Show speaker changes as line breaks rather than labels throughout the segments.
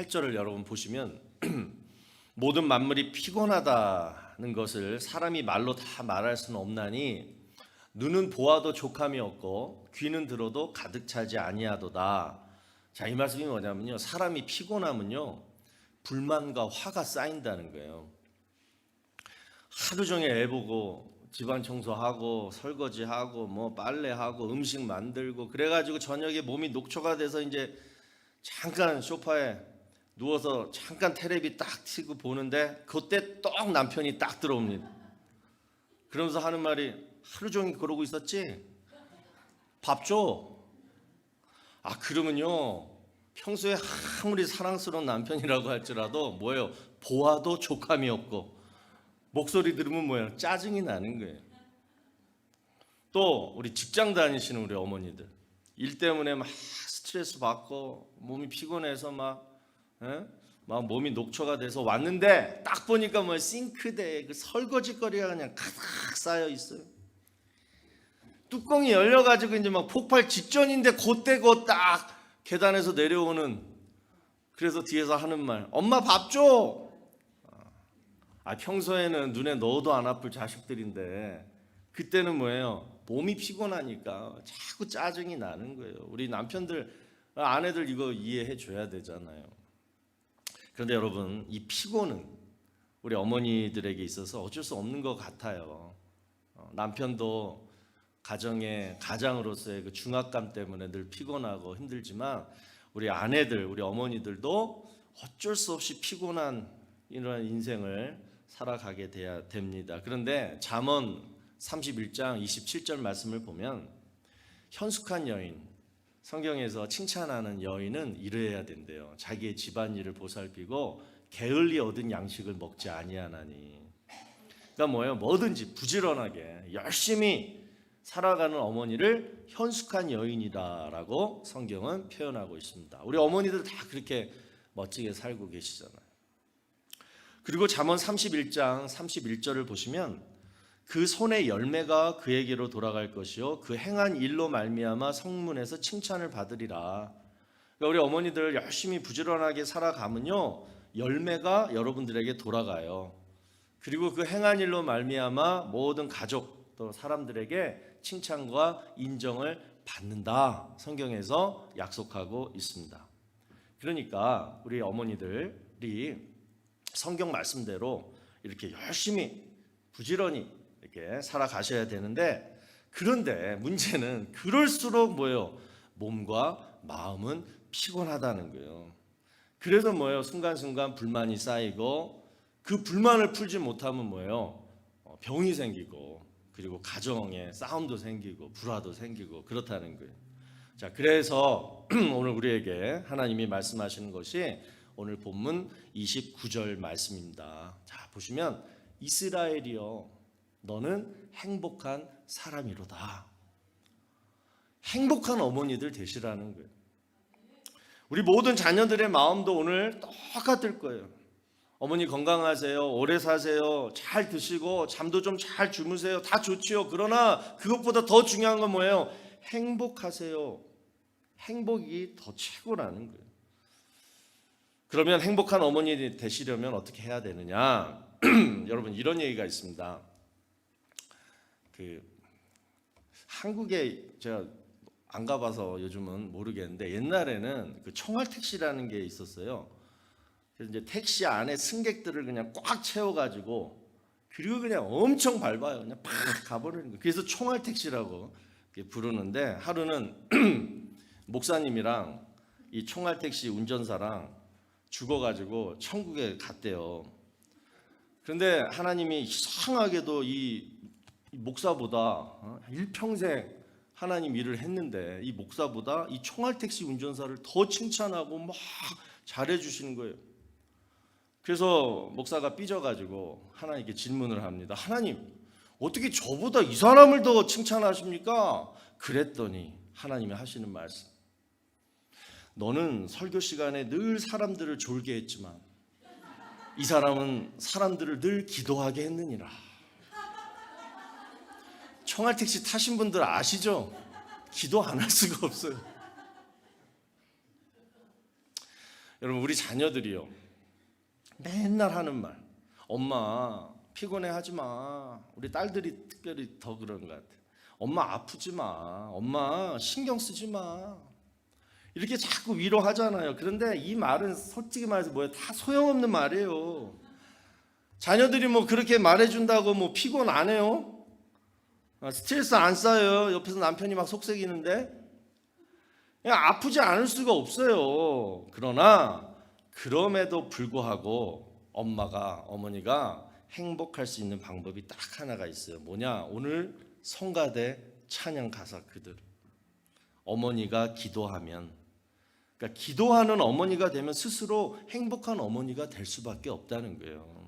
8절을 여러분 보시면 모든 만물이 피곤하다는 것을 사람이 말로 다 말할 수는 없나니 눈은 보아도 족함이 없고 귀는 들어도 가득 차지 아니하도다. 자, 이 말씀이 뭐냐면요, 사람이 피곤하면요 불만과 화가 쌓인다는 거예요. 하루 종일 애 보고 집안 청소하고 설거지하고 뭐 빨래하고 음식 만들고 그래가지고 저녁에 몸이 녹초가 돼서 이제 잠깐 소파에 누워서 잠깐 테레비 딱 켜고 보는데 그때 딱 남편이 딱 들어옵니다. 그러면서 하는 말이, 하루 종일 그러고 있었지? 밥 줘. 아, 그러면요 평소에 아무리 사랑스러운 남편이라고 할지라도 뭐예요, 보아도 족함이 없고 목소리 들으면 뭐예요, 짜증이 나는 거예요. 또 우리 직장 다니시는 우리 어머니들, 일 때문에 막 스트레스 받고 몸이 피곤해서 막 몸이 녹초가 돼서 왔는데 딱 보니까 뭐 싱크대에 그 설거지거리가 그냥 가득 쌓여 있어요. 뚜껑이 열려가지고 이제 막 폭발 직전인데 그때 딱 계단에서 내려오는, 그래서 뒤에서 하는 말, 엄마 밥 줘. 아, 평소에는 눈에 넣어도 안 아플 자식들인데 그때는 뭐예요, 몸이 피곤하니까 자꾸 짜증이 나는 거예요. 우리 남편들, 아내들 이거 이해해 줘야 되잖아요. 그런데 여러분, 이 피곤은 우리 어머니들에게 있어서 어쩔 수 없는 것 같아요. 남편도 가장으로서의 그 중압감 때문에 늘 피곤하고 힘들지만 우리 아내들, 우리 어머니들도 어쩔 수 없이 피곤한 이런 인생을 살아가게 돼야 됩니다. 그런데 잠언 31장 27절 말씀을 보면 현숙한 여인, 성경에서 칭찬하는 여인은 이래야 된대요. 자기의 집안일을 보살피고 게을리 얻은 양식을 먹지 아니하나니. 그러니까 뭐예요? 뭐든지 부지런하게 열심히 살아가는 어머니를 현숙한 여인이다라고 성경은 표현하고 있습니다. 우리 어머니들 다 그렇게 멋지게 살고 계시잖아요. 그리고 잠언 31장 31절을 보시면 그 손의 열매가 그에게로 돌아갈 것이요 그 행한 일로 말미암아 성문에서 칭찬을 받으리라. 그러니까 우리 어머니들 열심히 부지런하게 살아가면요 열매가 여러분들에게 돌아가요. 그리고 그 행한 일로 말미암아 모든 가족 또 사람들에게 칭찬과 인정을 받는다. 성경에서 약속하고 있습니다. 그러니까 우리 어머니들이 성경 말씀대로 이렇게 열심히 부지런히 이렇게 살아가셔야 되는데, 그런데 문제는 그럴수록 뭐예요? 몸과 마음은 피곤하다는 거예요. 그래서 뭐예요? 순간순간 불만이 쌓이고 그 불만을 풀지 못하면 뭐예요? 병이 생기고 그리고 가정에 싸움도 생기고 불화도 생기고 그렇다는 거예요. 자, 그래서 오늘 우리에게 하나님이 말씀하시는 것이 오늘 본문 29절 말씀입니다. 자, 보시면 이스라엘이여 너는 행복한 사람이로다. 행복한 어머니들 되시라는 거예요. 우리 모든 자녀들의 마음도 오늘 똑같을 거예요. 어머니 건강하세요, 오래 사세요, 잘 드시고 잠도 좀 잘 주무세요, 다 좋지요. 그러나 그것보다 더 중요한 건 뭐예요? 행복하세요. 행복이 더 최고라는 거예요. 그러면 행복한 어머니 되시려면 어떻게 해야 되느냐? 여러분, 이런 얘기가 있습니다. 한국에 제가 안 가봐서 요즘은 모르겠는데 옛날에는 그 총알택시라는 게 있었어요. 그래서 이제 택시 안에 승객들을 그냥 꽉 채워가지고 그리고 그냥 엄청 밟아요. 그냥 팍 가버리는 거예요. 그래서 총알택시라고 부르는데, 하루는 목사님이랑 이 총알택시 운전사랑 죽어가지고 천국에 갔대요. 그런데 하나님이 이상하게도 이 목사보다 일평생 하나님 일을 했는데 이 목사보다 이 총알택시 운전사를 더 칭찬하고 막 잘해주시는 거예요. 그래서 목사가 삐져가지고 하나님께 질문을 합니다. 하나님, 어떻게 저보다 이 사람을 더 칭찬하십니까? 그랬더니 하나님이 하시는 말씀, 너는 설교 시간에 늘 사람들을 졸게 했지만 이 사람은 사람들을 늘 기도하게 했느니라. 총알택시 타신 분들 아시죠? 기도 안 할 수가 없어요. 여러분 우리 자녀들이요 맨날 하는 말, 엄마 피곤해 하지 마. 우리 딸들이 특별히 더 그런 것 같아요. 엄마 아프지 마. 엄마 신경 쓰지 마. 이렇게 자꾸 위로하잖아요. 그런데 이 말은 솔직히 말해서 뭐예요? 다 소용없는 말이에요. 자녀들이 뭐 그렇게 말해준다고 뭐 피곤 안 해요? 스트레스 안 쌓여요? 옆에서 남편이 막 속삭이는데 그냥 아프지 않을 수가 없어요. 그러나 그럼에도 불구하고 어머니가 행복할 수 있는 방법이 딱 하나가 있어요. 뭐냐? 오늘 성가대 찬양 가사 그대로 어머니가 기도하면, 그러니까 기도하는 어머니가 되면 스스로 행복한 어머니가 될 수밖에 없다는 거예요.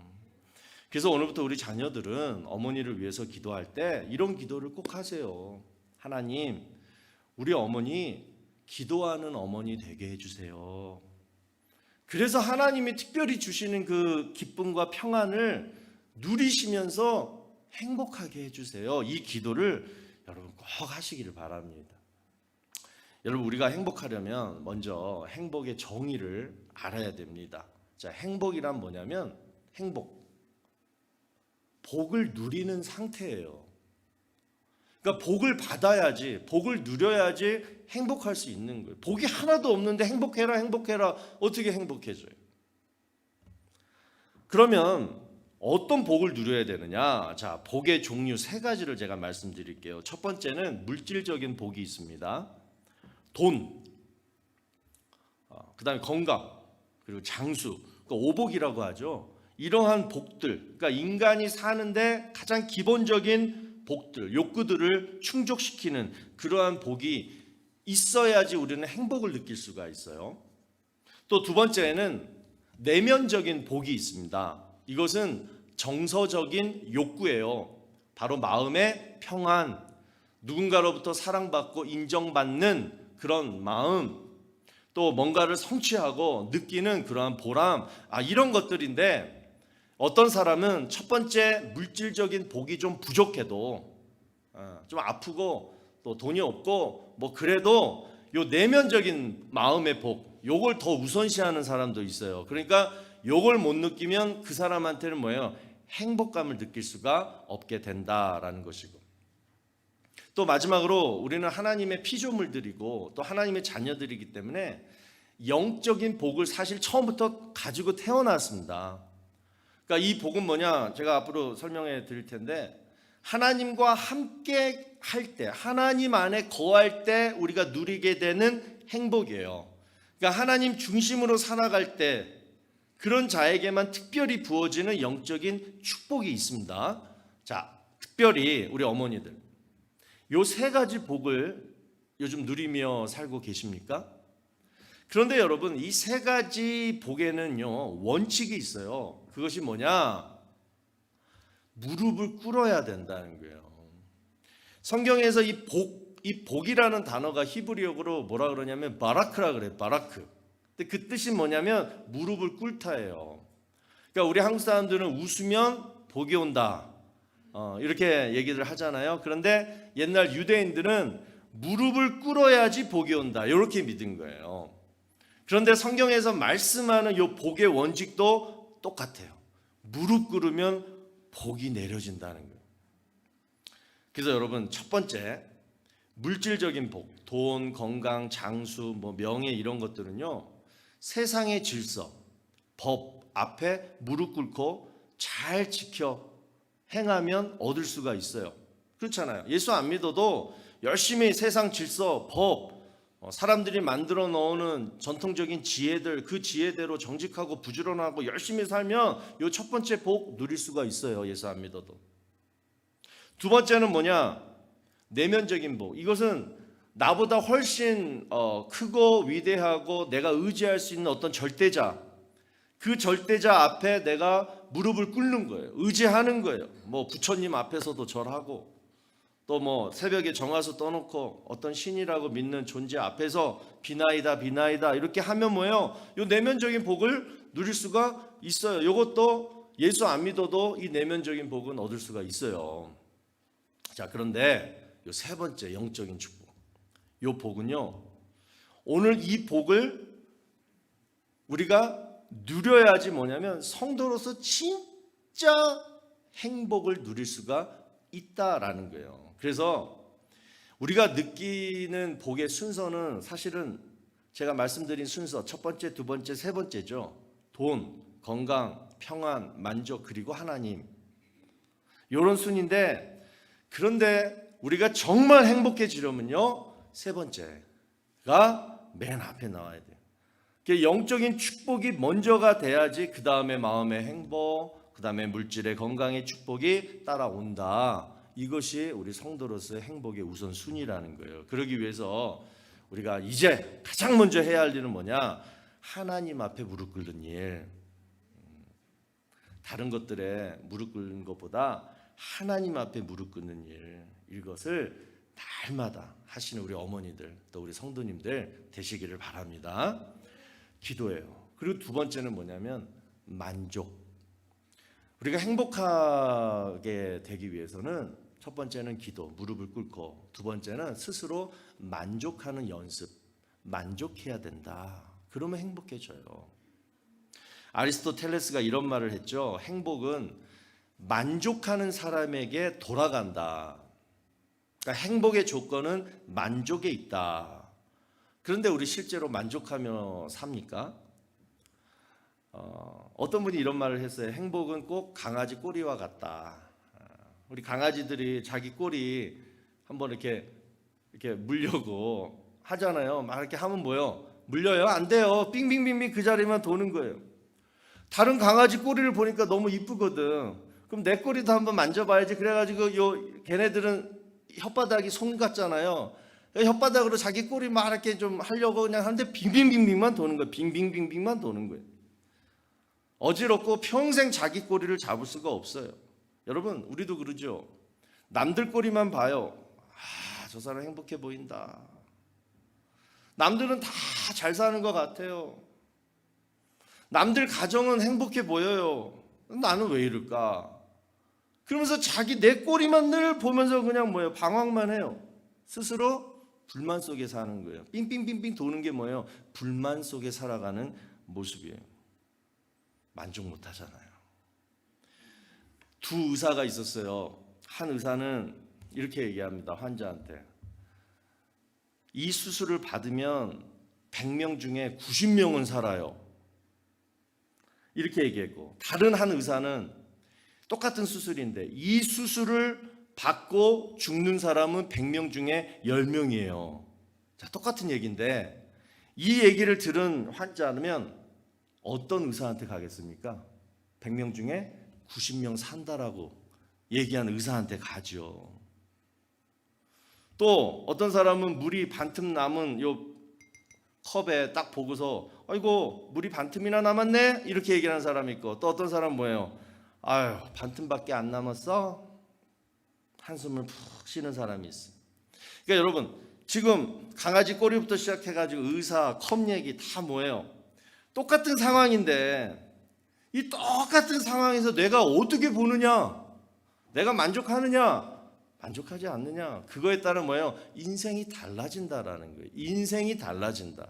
그래서 오늘부터 우리 자녀들은 어머니를 위해서 기도할 때 이런 기도를 꼭 하세요. 하나님, 우리 어머니 기도하는 어머니 되게 해주세요. 그래서 하나님이 특별히 주시는 그 기쁨과 평안을 누리시면서 행복하게 해주세요. 이 기도를 여러분 꼭 하시기를 바랍니다. 여러분 우리가 행복하려면 먼저 행복의 정의를 알아야 됩니다. 자, 행복이란 뭐냐면 복을 누리는 상태예요. 그러니까 복을 받아야지, 복을 누려야지 행복할 수 있는 거예요. 복이 하나도 없는데 행복해라 어떻게 행복해져요? 그러면 어떤 복을 누려야 되느냐? 자, 복의 종류 세 가지를 제가 말씀드릴게요. 첫 번째는 물질적인 복이 있습니다. 돈, 그다음에 건강, 그리고 장수, 그러니까 오복이라고 하죠. 이러한 복들, 그러니까 인간이 사는데 가장 기본적인 복들, 욕구들을 충족시키는 그러한 복이 있어야지 우리는 행복을 느낄 수가 있어요. 또 두 번째는 내면적인 복이 있습니다. 이것은 정서적인 욕구예요. 바로 마음의 평안, 누군가로부터 사랑받고 인정받는 그런 마음, 또 뭔가를 성취하고 느끼는 그러한 보람, 이런 것들인데 어떤 사람은 첫 번째 물질적인 복이 좀 부족해도 좀 아프고 또 돈이 없고 뭐 그래도 요 내면적인 마음의 복, 요걸 더 우선시하는 사람도 있어요. 그러니까 요걸 못 느끼면 그 사람한테는 뭐예요? 행복감을 느낄 수가 없게 된다라는 것이고, 또 마지막으로 우리는 하나님의 피조물들이고 또 하나님의 자녀들이기 때문에 영적인 복을 사실 처음부터 가지고 태어났습니다. 그러니까 이 복은 뭐냐? 제가 앞으로 설명해 드릴 텐데, 하나님과 함께 할 때, 하나님 안에 거할 때 우리가 누리게 되는 행복이에요. 그러니까 하나님 중심으로 살아갈 때 그런 자에게만 특별히 부어지는 영적인 축복이 있습니다. 자, 특별히 우리 어머니들, 요 세 가지 복을 요즘 누리며 살고 계십니까? 그런데 여러분, 이 세 가지 복에는요 원칙이 있어요. 그것이 뭐냐? 무릎을 꿇어야 된다는 거예요. 성경에서 이 복이라는 단어가 히브리어로 뭐라 그러냐면 바라크라 그래요. 바라크. 근데 그 뜻이 뭐냐면 무릎을 꿇다예요. 그러니까 우리 한국 사람들은 웃으면 복이 온다, 이렇게 얘기를 하잖아요. 그런데 옛날 유대인들은 무릎을 꿇어야지 복이 온다, 이렇게 믿은 거예요. 그런데 성경에서 말씀하는 이 복의 원칙도 똑같아요. 무릎 꿇으면 복이 내려진다는 거예요. 그래서 여러분, 첫 번째 물질적인 복, 돈, 건강, 장수, 뭐 명예, 이런 것들은요 세상의 질서, 법 앞에 무릎 꿇고 잘 지켜 행하면 얻을 수가 있어요. 그렇잖아요. 예수 안 믿어도 열심히 세상 질서, 법, 사람들이 만들어 놓는 전통적인 지혜들, 그 지혜대로 정직하고 부지런하고 열심히 살면 이 첫 번째 복 누릴 수가 있어요. 예수 안 믿어도. 두 번째는 뭐냐? 내면적인 복. 이것은 나보다 훨씬 크고 위대하고 내가 의지할 수 있는 어떤 절대자, 그 절대자 앞에 내가 무릎을 꿇는 거예요. 의지하는 거예요. 뭐 부처님 앞에서도 절하고, 또 뭐 새벽에 정화수 떠놓고 어떤 신이라고 믿는 존재 앞에서 비나이다 이렇게 하면 뭐예요? 이 내면적인 복을 누릴 수가 있어요. 이것도 예수 안 믿어도 이 내면적인 복은 얻을 수가 있어요. 자, 그런데 이 세 번째 영적인 축복, 이 복은요, 오늘 이 복을 우리가 누려야지 뭐냐면 성도로서 진짜 행복을 누릴 수가 있다라는 거예요. 그래서 우리가 느끼는 복의 순서는 사실은 제가 말씀드린 순서 첫 번째, 두 번째, 세 번째죠. 돈, 건강, 평안, 만족, 그리고 하나님. 이런 순인데, 그런데 우리가 정말 행복해지려면요, 세 번째가 맨 앞에 나와야 돼요. 영적인 축복이 먼저가 돼야지 그 다음에 마음의 행복, 그 다음에 물질의 건강의 축복이 따라온다. 이것이 우리 성도로서의 행복의 우선순위라는 거예요. 그러기 위해서 우리가 이제 가장 먼저 해야 할 일은 뭐냐? 하나님 앞에 무릎 꿇는 일. 다른 것들에 무릎 꿇는 것보다 하나님 앞에 무릎 꿇는 일, 이것을 날마다 하시는 우리 어머니들 또 우리 성도님들 되시기를 바랍니다. 기도예요. 그리고 두 번째는 뭐냐면 만족. 우리가 행복하게 되기 위해서는 첫 번째는 기도, 무릎을 꿇고, 두 번째는 스스로 만족하는 연습, 만족해야 된다. 그러면 행복해져요. 아리스토텔레스가 이런 말을 했죠. 행복은 만족하는 사람에게 돌아간다. 그러니까 행복의 조건은 만족에 있다. 그런데 우리 실제로 만족하며 삽니까? 어떤 분이 이런 말을 했어요. 행복은 꼭 강아지 꼬리와 같다. 우리 강아지들이 자기 꼬리 한번 이렇게 물려고 하잖아요. 막 이렇게 하면 뭐요? 물려요? 안 돼요. 빙빙빙빙 그 자리만 도는 거예요. 다른 강아지 꼬리를 보니까 너무 이쁘거든. 그럼 내 꼬리도 한번 만져봐야지. 그래가지고 걔네들은 혓바닥이 손 같잖아요. 혓바닥으로 자기 꼬리 막 이렇게 좀 하려고 그냥 하는데 빙빙빙빙만 도는 거예요. 빙빙빙빙만 도는 거예요. 어지럽고 평생 자기 꼬리를 잡을 수가 없어요. 여러분, 우리도 그러죠. 남들 꼬리만 봐요. 저 사람 행복해 보인다. 남들은 다 잘 사는 것 같아요. 남들 가정은 행복해 보여요. 나는 왜 이럴까? 그러면서 내 꼬리만 늘 보면서 그냥 방황만 해요. 스스로 불만 속에 사는 거예요. 빙빙빙빙 도는 게 뭐예요? 불만 속에 살아가는 모습이에요. 만족 못 하잖아요. 두 의사가 있었어요. 한 의사는 이렇게 얘기합니다. 환자한테. 이 수술을 받으면 100명 중에 90명은 살아요. 이렇게 얘기했고, 다른 한 의사는 똑같은 수술인데 이 수술을 받고 죽는 사람은 100명 중에 10명이에요. 자, 똑같은 얘기인데 이 얘기를 들은 환자면 어떤 의사한테 가겠습니까? 100명 중에 90명 산다라고 얘기한 의사한테 가죠. 또 어떤 사람은 물이 반틈 남은 요 컵에 딱 보고서 아이고 물이 반틈이나 남았네 이렇게 얘기하는 사람이 있고, 또 어떤 사람은 뭐예요? 아유 반틈밖에 안 남았어? 한숨을 푹 쉬는 사람이 있어요. 그러니까 여러분, 지금 강아지 꼬리부터 시작해가지고 의사, 컵 얘기 다 뭐예요? 똑같은 상황인데 이 똑같은 상황에서 내가 어떻게 보느냐, 내가 만족하느냐 만족하지 않느냐, 그거에 따른 뭐예요? 인생이 달라진다라는 거예요. 인생이 달라진다.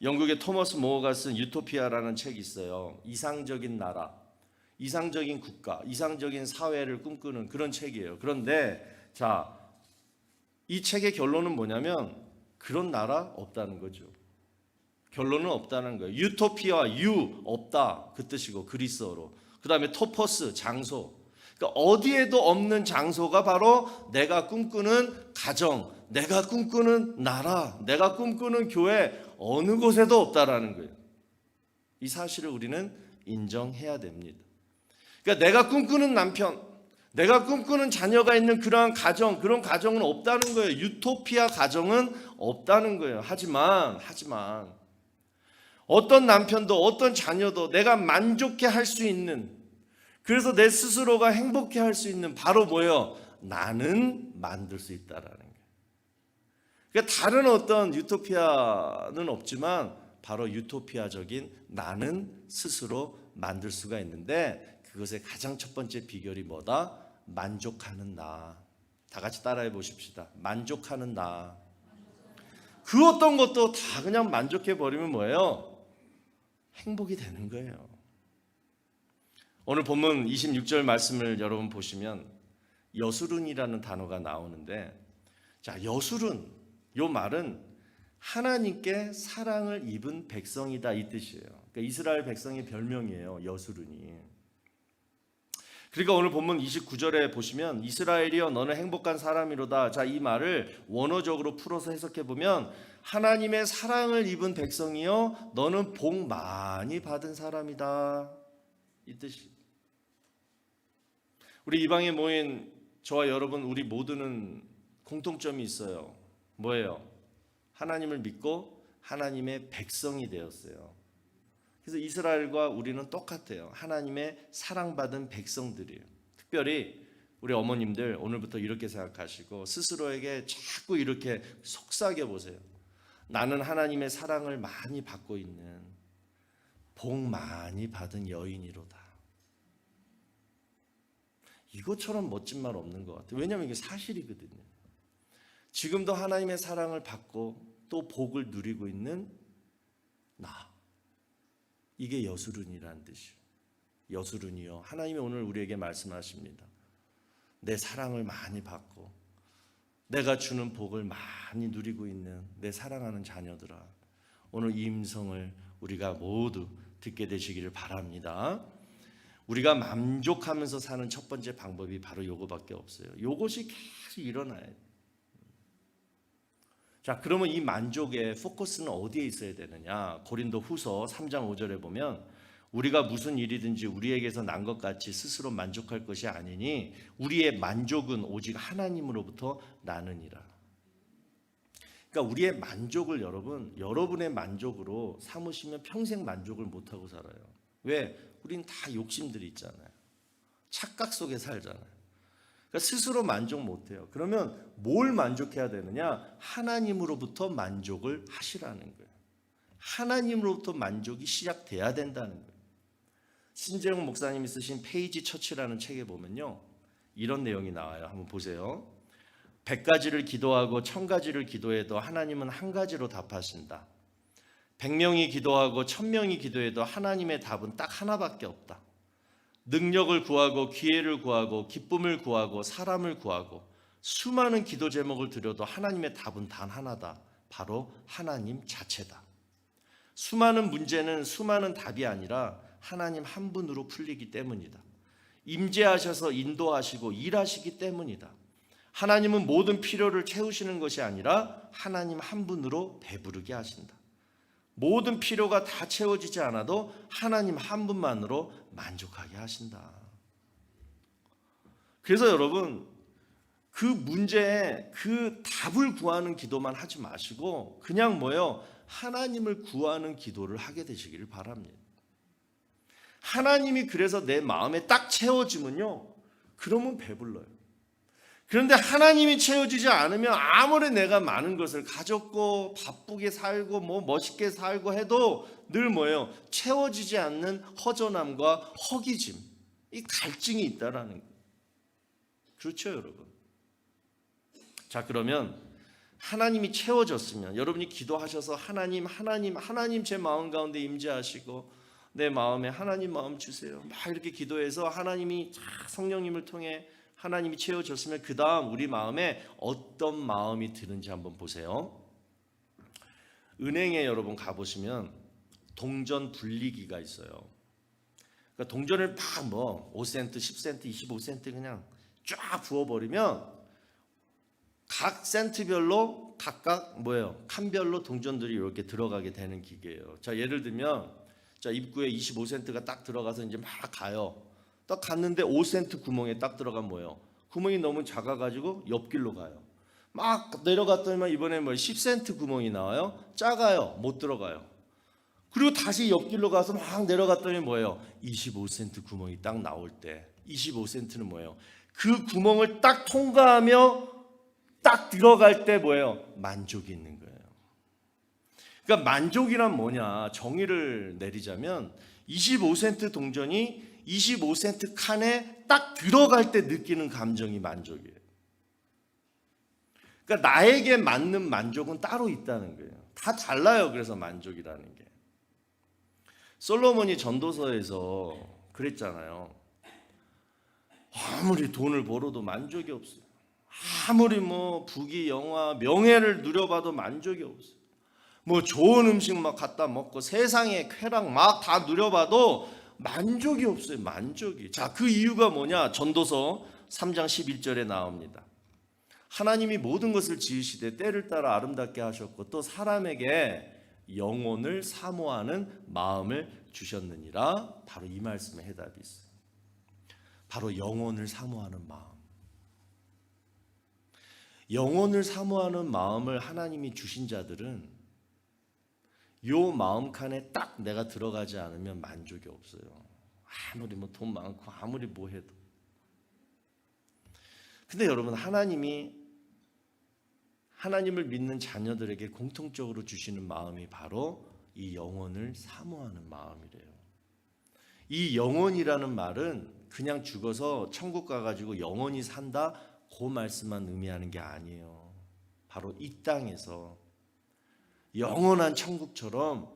영국의 토머스 모어가 쓴 유토피아라는 책이 있어요. 이상적인 나라, 이상적인 국가, 이상적인 사회를 꿈꾸는 그런 책이에요. 그런데 자, 이 책의 결론은 뭐냐면 그런 나라 없다는 거죠. 결론은 없다는 거예요. 유토피아, 없다 그 뜻이고 그리스어로. 그 다음에 토퍼스, 장소. 그러니까 어디에도 없는 장소가 바로 내가 꿈꾸는 가정, 내가 꿈꾸는 나라, 내가 꿈꾸는 교회, 어느 곳에도 없다라는 거예요. 이 사실을 우리는 인정해야 됩니다. 그러니까 내가 꿈꾸는 남편, 내가 꿈꾸는 자녀가 있는 그러한 가정, 그런 가정은 없다는 거예요. 유토피아 가정은 없다는 거예요. 하지만 어떤 남편도 어떤 자녀도 내가 만족해 할 수 있는, 그래서 내 스스로가 행복해 할 수 있는 바로 뭐예요? 나는 만들 수 있다라는 거예요. 그러니까 다른 어떤 유토피아는 없지만 바로 유토피아적인 나는 스스로 만들 수가 있는데, 그것의 가장 첫 번째 비결이 뭐다? 만족하는 나. 다 같이 따라해 보십시다. 만족하는 나. 그 어떤 것도 다 그냥 만족해 버리면 뭐예요? 행복이 되는 거예요. 오늘 본문 26절 말씀을 여러분 보시면 여수룬이라는 단어가 나오는데, 자, 여수룬, 요 말은 하나님께 사랑을 입은 백성이다 이 뜻이에요. 그러니까 이스라엘 백성의 별명이에요, 여수룬이. 그러니까 오늘 본문 29절에 보시면 이스라엘이여 너는 행복한 사람이로다. 자, 이 말을 원어적으로 풀어서 해석해 보면 하나님의 사랑을 입은 백성이여 너는 복 많이 받은 사람이다 이 뜻이. 우리 이 방에 모인 저와 여러분 우리 모두는 공통점이 있어요. 뭐예요? 하나님을 믿고 하나님의 백성이 되었어요. 그래서 이스라엘과 우리는 똑같아요. 하나님의 사랑받은 백성들이에요. 특별히 우리 어머님들 오늘부터 이렇게 생각하시고 스스로에게 자꾸 이렇게 속삭여 보세요. 나는 하나님의 사랑을 많이 받고 있는 복 많이 받은 여인이로다. 이것처럼 멋진 말 없는 것 같아요. 왜냐하면 이게 사실이거든요. 지금도 하나님의 사랑을 받고 또 복을 누리고 있는 나, 이게 여수룬이라는 뜻이에요. 여수룬이요, 하나님이 오늘 우리에게 말씀하십니다. 내 사랑을 많이 받고 내가 주는 복을 많이 누리고 있는 내 사랑하는 자녀들아, 오늘 이 음성을 우리가 모두 듣게 되시기를 바랍니다. 우리가 만족하면서 사는 첫 번째 방법이 바로 요거밖에 없어요. 요것이 계속 일어나야 돼요. 자, 그러면 이 만족의 포커스는 어디에 있어야 되느냐? 고린도 후서 3장 5절에 보면 우리가 무슨 일이든지 우리에게서 난 것 같이 스스로 만족할 것이 아니니 우리의 만족은 오직 하나님으로부터 나느니라. 그러니까 우리의 만족을 여러분의 만족으로 삼으시면 평생 만족을 못하고 살아요. 왜? 우린 다 욕심들이 있잖아요. 착각 속에 살잖아요. 그러니까 스스로 만족 못해요. 그러면 뭘 만족해야 되느냐? 하나님으로부터 만족을 하시라는 거예요. 하나님으로부터 만족이 시작돼야 된다는 거예요. 신재용 목사님이 쓰신 페이지 처치라는 책에 보면요, 이런 내용이 나와요. 한번 보세요. 100가지를 기도하고 1000가지를 기도해도 하나님은 한 가지로 답하신다. 100명이 기도하고 1000명이 기도해도 하나님의 답은 딱 하나밖에 없다. 능력을 구하고 기회를 구하고 기쁨을 구하고 사람을 구하고 수많은 기도 제목을 드려도 하나님의 답은 단 하나다. 바로 하나님 자체다. 수많은 문제는 수많은 답이 아니라 하나님 한 분으로 풀리기 때문이다. 임재하셔서 인도하시고 일하시기 때문이다. 하나님은 모든 필요를 채우시는 것이 아니라 하나님 한 분으로 배부르게 하신다. 모든 필요가 다 채워지지 않아도 하나님 한 분만으로 만족하게 하신다. 그래서 여러분, 그 문제에 그 답을 구하는 기도만 하지 마시고 그냥 하나님을 구하는 기도를 하게 되시기를 바랍니다. 하나님이 그래서 내 마음에 딱 채워지면요, 그러면 배불러요. 그런데 하나님이 채워지지 않으면 아무리 내가 많은 것을 가졌고 바쁘게 살고 멋있게 살고 해도 늘 채워지지 않는 허전함과 허기짐, 이 갈증이 있다라는 거예요. 그렇죠, 여러분? 자, 그러면 하나님이 채워졌으면 여러분이 기도하셔서 하나님 제 마음 가운데 임재하시고 내 마음에 하나님 마음 주세요, 막 이렇게 기도해서 하나님이 성령님을 통해 하나님이 채워졌으면 그 다음 우리 마음에 어떤 마음이 드는지 한번 보세요. 은행에 여러분 가보시면 동전 분리기가 있어요. 그러니까 동전을 막 5센트, 10센트, 25센트 그냥 쫙 부어버리면 각 센트별로 각각 칸별로 동전들이 이렇게 들어가게 되는 기계예요. 자, 예를 들면 자, 입구에 25센트가 딱 들어가서 이제 막 가요. 딱 갔는데 5센트 구멍에 딱 들어가면 구멍이 너무 작아가지고 옆길로 가요. 막 내려갔더니만 이번에 10센트 구멍이 나와요. 작아요. 못 들어가요. 그리고 다시 옆길로 가서 막 내려갔더니 25센트 구멍이 딱 나올 때 25센트는 그 구멍을 딱 통과하며 딱 들어갈 때 만족이 있는 거예요. 그러니까 만족이란 뭐냐? 정의를 내리자면 25센트 동전이 25센트 칸에 딱 들어갈 때 느끼는 감정이 만족이에요. 그러니까 나에게 맞는 만족은 따로 있다는 거예요. 다 달라요. 그래서 만족이라는 게. 솔로몬이 전도서에서 그랬잖아요. 아무리 돈을 벌어도 만족이 없어요. 아무리 뭐 부귀 영화 명예를 누려봐도 만족이 없어요. 뭐 좋은 음식 막 갖다 먹고 세상의 쾌락 막 다 누려봐도 만족이 없어요. 만족이. 자, 그 이유가 뭐냐? 전도서 3장 11절에 나옵니다. 하나님이 모든 것을 지으시되 때를 따라 아름답게 하셨고 또 사람에게 영혼을 사모하는 마음을 주셨느니라. 바로 이 말씀에 해답이 있어요. 바로 영혼을 사모하는 마음. 영혼을 사모하는 마음을 하나님이 주신 자들은 요 마음 칸에 딱 내가 들어가지 않으면 만족이 없어요. 아무리 뭐 돈 많고 아무리 뭐 해도. 근데 여러분, 하나님을 믿는 자녀들에게 공통적으로 주시는 마음이 바로 이 영혼을 사모하는 마음이래요. 이 영혼이라는 말은 그냥 죽어서 천국 가가지고 영원히 산다, 그 말씀만 의미하는 게 아니에요. 바로 이 땅에서 영원한 천국처럼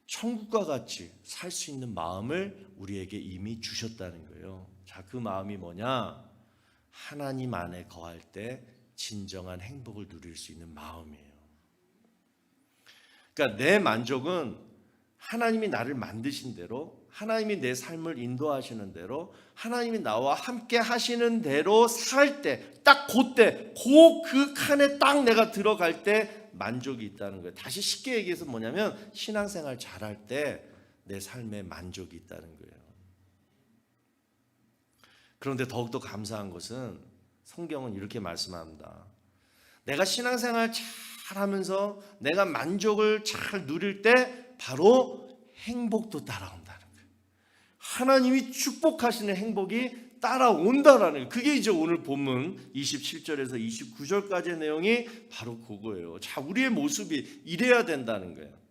천국과 같이 살 수 있는 마음을 우리에게 이미 주셨다는 거예요. 자, 그 마음이 뭐냐? 하나님 안에 거할 때 진정한 행복을 누릴 수 있는 마음이에요. 그러니까 내 만족은 하나님이 나를 만드신 대로, 하나님이 내 삶을 인도하시는 대로, 하나님이 나와 함께 하시는 대로 살 때, 딱 그때, 그 칸에 딱 내가 들어갈 때 만족이 있다는 거예요. 다시 쉽게 얘기해서 뭐냐면 신앙생활 잘할 때 내 삶에 만족이 있다는 거예요. 그런데 더욱더 감사한 것은 성경은 이렇게 말씀합니다. 내가 신앙생활 잘하면서 내가 만족을 잘 누릴 때 바로 행복도 따라온다는 거예요. 하나님이 축복하시는 행복이 따라온다라는 거예요. 그게 이제 오늘 본문 27절에서 29절까지의 내용이 바로 그거예요. 자, 우리의 모습이 이래야 된다는 거예요.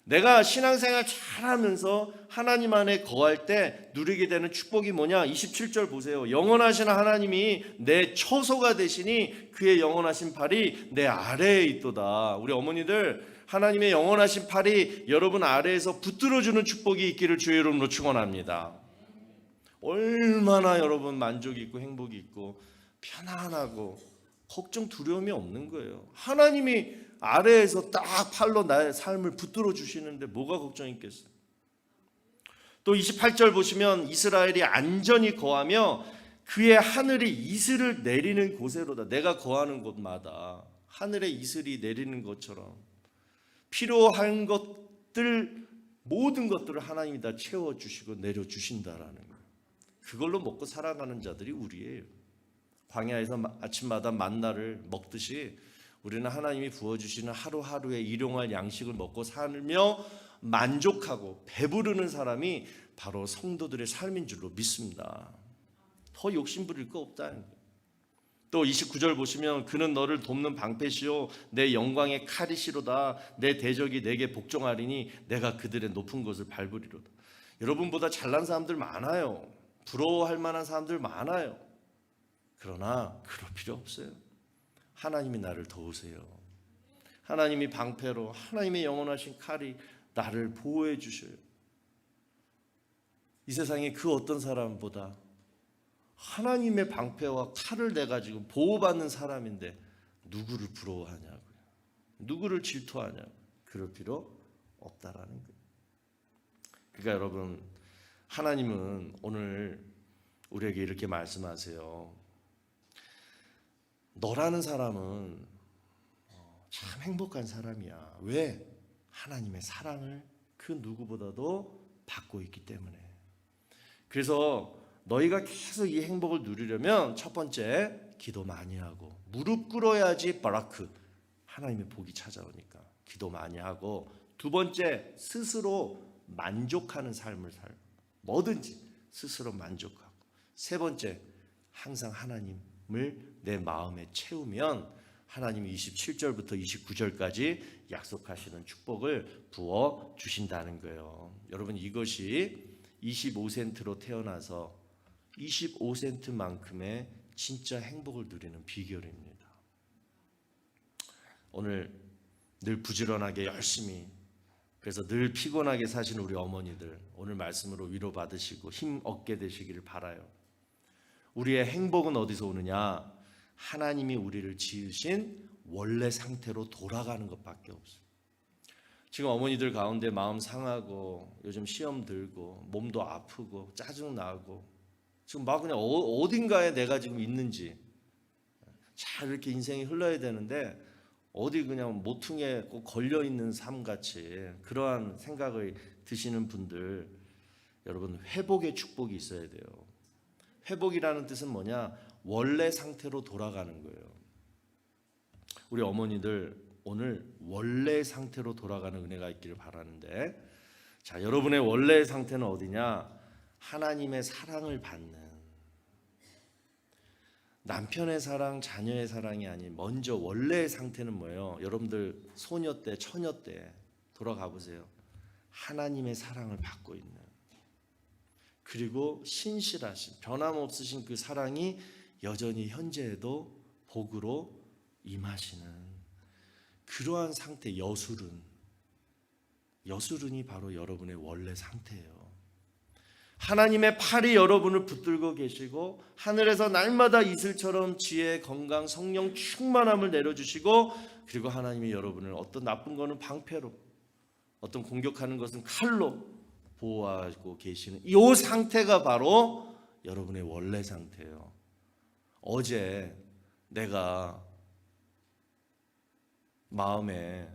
내가 신앙생활 잘하면서 하나님 안에 거할 때 누리게 되는 축복이 뭐냐? 27절 보세요. 영원하신 하나님이 내 처소가 되시니 그의 영원하신 팔이 내 아래에 있도다. 우리 어머니들, 하나님의 영원하신 팔이 여러분 아래에서 붙들어주는 축복이 있기를 주의 이름으로 축원합니다. 얼마나 여러분 만족이 있고 행복이 있고 편안하고 걱정 두려움이 없는 거예요. 하나님이 아래에서 딱 팔로 나의 삶을 붙들어 주시는데 뭐가 걱정이 있겠어요? 또 28절 보시면 이스라엘이 안전히 거하며 그의 하늘이 이슬을 내리는 곳에로다. 내가 거하는 곳마다 하늘에 이슬이 내리는 것처럼 필요한 것들, 모든 것들을 하나님이 다 채워주시고 내려주신다라는 거예요. 그걸로 먹고 살아가는 자들이 우리예요. 광야에서 아침마다 만나를 먹듯이 우리는 하나님이 부어주시는 하루하루의 일용할 양식을 먹고 살며 만족하고 배부르는 사람이 바로 성도들의 삶인 줄로 믿습니다. 더 욕심 부릴 거 없다는 거예요. 또 29절 보시면 그는 너를 돕는 방패시요 내 영광의 칼이시로다. 내 대적이 내게 복종하리니 내가 그들의 높은 것을 밟으리로다. 여러분보다 잘난 사람들 많아요. 부러워할 만한 사람들 많아요. 그러나 그럴 필요 없어요. 하나님이 나를 도우세요. 하나님이 방패로, 하나님의 영원하신 칼이 나를 보호해 주셔요. 이 세상에 그 어떤 사람보다 하나님의 방패와 칼을 내가지고 보호받는 사람인데 누구를 부러워하냐고요. 누구를 질투하냐고요. 그럴 필요 없다라는 거예요. 그러니까 여러분, 하나님은 오늘 우리에게 이렇게 말씀하세요. 너라는 사람은 참 행복한 사람이야. 왜? 하나님의 사랑을 그 누구보다도 받고 있기 때문에. 그래서 너희가 계속 이 행복을 누리려면 첫 번째, 기도 많이 하고 무릎 꿇어야지 바라크, 하나님의 복이 찾아오니까 기도 많이 하고, 두 번째, 스스로 만족하는 삶을 살고 뭐든지 스스로 만족하고, 세 번째, 항상 하나님을 내 마음에 채우면 하나님이 27절부터 29절까지 약속하시는 축복을 부어 주신다는 거예요. 여러분, 이것이 25센트로 태어나서 25센트만큼의 진짜 행복을 누리는 비결입니다. 오늘 늘 부지런하게 열심히, 그래서 늘 피곤하게 사시는 우리 어머니들, 오늘 말씀으로 위로받으시고 힘 얻게 되시기를 바라요. 우리의 행복은 어디서 오느냐? 하나님이 우리를 지으신 원래 상태로 돌아가는 것밖에 없어요. 지금 어머니들 가운데 마음 상하고 요즘 시험 들고 몸도 아프고 짜증나고 지금 막 그냥 어딘가에 내가 지금 있는지, 잘 이렇게 인생이 흘러야 되는데 어디 그냥 모퉁이에 꼭 걸려있는 삶같이 그러한 생각을 드시는 분들, 여러분 회복의 축복이 있어야 돼요. 회복이라는 뜻은 뭐냐? 원래 상태로 돌아가는 거예요. 우리 어머니들 오늘 원래 상태로 돌아가는 은혜가 있기를 바라는데, 자, 여러분의 원래 상태는 어디냐? 하나님의 사랑을 받는, 남편의 사랑, 자녀의 사랑이 아닌 먼저 원래의 상태는 뭐예요? 여러분들 소녀 때, 처녀 때 돌아가 보세요. 하나님의 사랑을 받고 있는, 그리고 신실하신, 변함없으신 그 사랑이 여전히 현재에도 복으로 임하시는 그러한 상태, 여술은이 바로 여러분의 원래 상태예요. 하나님의 팔이 여러분을 붙들고 계시고 하늘에서 날마다 이슬처럼 지혜, 건강, 성령 충만함을 내려주시고, 그리고 하나님이 여러분을 어떤 나쁜 거는 방패로, 어떤 공격하는 것은 칼로 보호하고 계시는 이 상태가 바로 여러분의 원래 상태예요. 어제 내가 마음에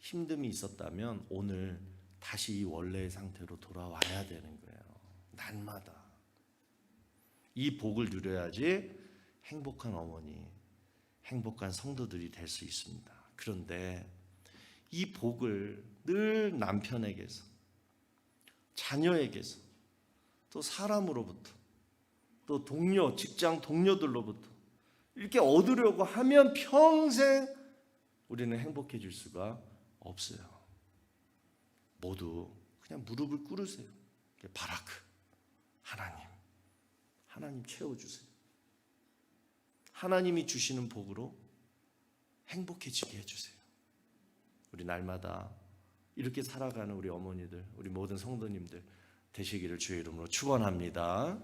힘듦이 있었다면 오늘 다시 이 원래의 상태로 돌아와야 되는 거예요. 날마다 이 복을 누려야지 행복한 어머니, 행복한 성도들이 될 수 있습니다. 그런데 이 복을 늘 남편에게서, 자녀에게서, 또 사람으로부터, 또 동료, 직장 동료들로부터 이렇게 얻으려고 하면 평생 우리는 행복해질 수가 없어요. 모두 그냥 무릎을 꿇으세요. 바라크, 하나님 채워주세요. 하나님이 주시는 복으로 행복해지게 해주세요. 우리 날마다 이렇게 살아가는 우리 어머니들, 우리 모든 성도님들 되시기를 주의 이름으로 축원합니다.